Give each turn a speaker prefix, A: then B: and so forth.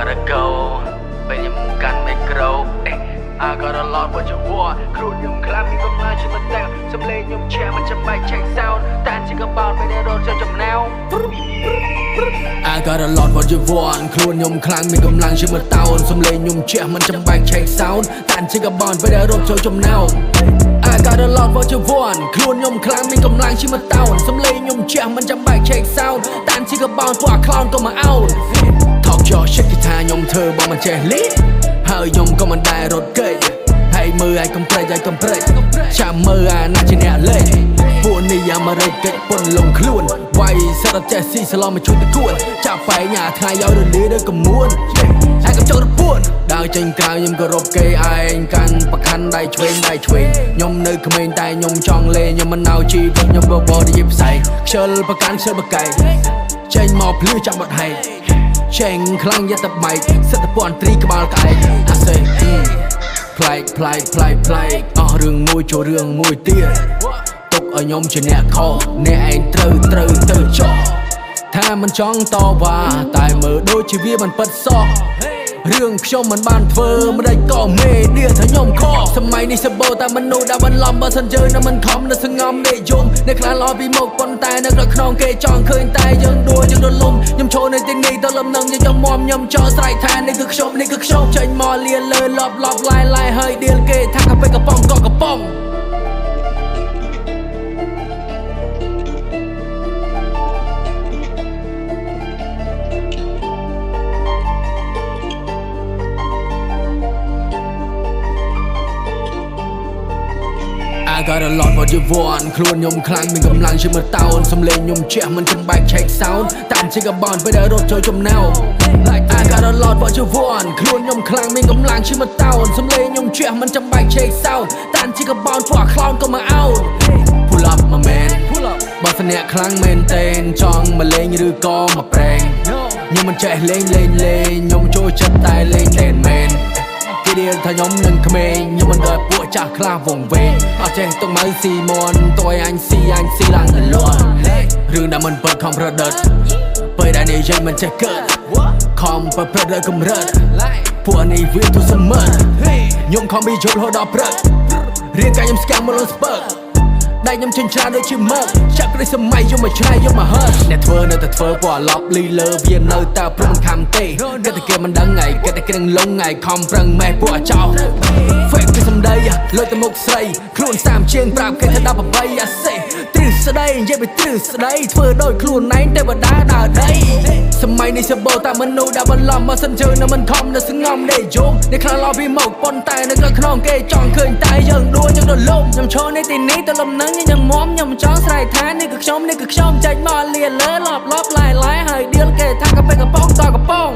A: gotta go ពេលខ្ញុំកាន់មីក្រូ I got a lot what you want គ្រូខ្ញុំខ្លាំងមានកំណើជាមិនតែសំឡេងខ្ញុំឆែមិនចាំបាច់ check sound តែជាកបោតពេលរត់ចូលចំណៅ I got a lot what you want ខ្លួនខ្ញុំខ្លាំងមានកម្លាំងជាមិនតោនសំឡេងខ្ញុំឆែមិនចាំបាច់ check sound តែជាកបោតពេលរត់ចូលចំណៅ I got a lot what you want ខ្លួនខ្ញុំខ្លាំងមានកម្លាំងជាមិនតោនសំឡេងខ្ញុំឆែមិនចាំបាច់ check sound តែជាកបោតពួកអាខ្លោនក៏មកអោន Talk your shit គេថាខ្ញុំធ្វើបងមិនចេះលីហើយខ្ញុំក៏មិនដែររត់គេហើយមើលឲ្យកុំព្រេចចាំមើលអាណាជាអ្នកលេងពួកនេះអាមេរិកកិច្ចពន់លងខ្លួនវាយសារចេះស៊ីសឡំមកជួយតគួនចាប់បែងអាថ្ងៃឲ្យរលាដល់កមួនហើយកុំចូលរពួនដើរចេញក្រៅខ្ញុំក៏រົບគេឯងកាន់ប្រកាន់ដៃឆ្វេងខ្ញុំនៅក្មេងតែខ្ញុំចង់លេងខ្ញុំមិនណៅជីវិតខ្ញុំបបរនិយាយផ្សែងខ្ជិលប្រកាន់ខ្ជិលបកែកចេញមកភ្លឺចាំបាត់ហែកចេញខ្លាំងយត្តបែកសិទ្ធិពន្ធត្រីក្បាលក្អែកអាសេប្លែកអស់រឿងមួយចូលរឿងមួយទៀតទុកឲ្យខ្ញុំជាអ្នកខុសអ្នកឯងត្រូវទៅចោះថាមិនចង់តវ៉ាតែមើលដូចជាវាមិនពិតសោះរឿងខ្ញុំមិនបានធ្វើមិនដេចក៏មេឌៀថាខ្ញុំខកសម័យនេះសបោតែមនុស្សដែលបន្លំបើសិនយើងនៅមិនខំនៅសងំនិយមអ្នកខ្លះឡោពីមុខប៉ុន្តែនៅក្នុងគេចង់ឃើញតែយើងដួលយើងរលំខ្ញុំចូលនៅទីនេះដល់លំនឹងយើងមុំខ្ញុំចោលស្រែកថានេះគឺខ្ញុំចេញមកលៀនលើលបឡាយហើយដៀលគេថាកាពេកំប៉ុងក៏កំប៉ុងI got a lot what you want ខ្លួនខ្ញុំខ្លាំងមានកម្លាំងជាមើលតោនសំឡេងខ្ញុំជះមិនចាំបាច់ check sound តាមជាកបោនពេលរត់ចូលចំណៅ I got a lot what you want ខ្លួនខ្ញុំខ្លាំងមានកម្លាំងជាមើលតោនសំឡេងខ្ញុំជះមិនចាំបាច់ check sound តាមជាកបោនពួកអាខ្លោនក៏មកអោន Pull up my man បើស្នាក់ខ្លាំងមែនតែនចង់មកលេងឬក៏មកប្រេងខ្ញុំមិនចេះលេងខ្ញុំចូលចិត្តតែលេងតែមែនគេរៀនថាខ្ញុំនឹងក្មេងខ្ញុំមិនដល់ពួកចាស់ខ្លះវងវែងអត់ចេះទុកមកស៊ីមន់តួយអញស៊ីឡើងទៅលន់រឿងដែលមិនពិតខំប្រឌិតពេលដែលនិយាយមិនចេះកើតខំប្រឌិតកម្រិតពួកនេះវាទូសមិទ្ធខ្ញុំខំពីយប់រហូតដល់ព្រឹករៀនកាយខ្ញុំស្កាំមកលស្ពើដៃខ្ញុំចិញ្ច្រាដូចជាមើកចាក់គ្រីសម័យយកមកឆ្នៃយកមកហឺអ្នកធ្វើនៅតែធ្វើពួកអាឡប់លីលើវានៅតែព្រមខំទេគេតែគេមិនដឹងថ្ងៃគេតែគេនឹងលងថ្ងៃខំប្រឹងម៉ែពួកអាចោ Fake គេសំដីលុយទៅមុខស្រីខ្លួន30ជាងប្រាប់គេថា18អាសេទ្រឹស្ដីនិយាយពីទ្រឹស្ដីធ្វើដូចខ្លួនឯងតែបដាដើរដីសម័យនេះសបោតែមនុស្សដែលបន្លំមកសិនជើនៅមិនខំនៅស្ងំដេកយំអ្នកខ្លះឡោពីមុខប៉ុន្តែនៅក្នុងគេចង់ឃើញតែយើងដួលយើងរលំខ្ញុំឈរនៅទីនេះទៅលំនឹងខ្ញុំមុំខ្ញុំចង់ស្រែកថានេះគឺខ្ញុំចេញមកលៀលើលបឡាយហើយដៀលគេថាកាពេកំប៉ុងតកំប៉ុង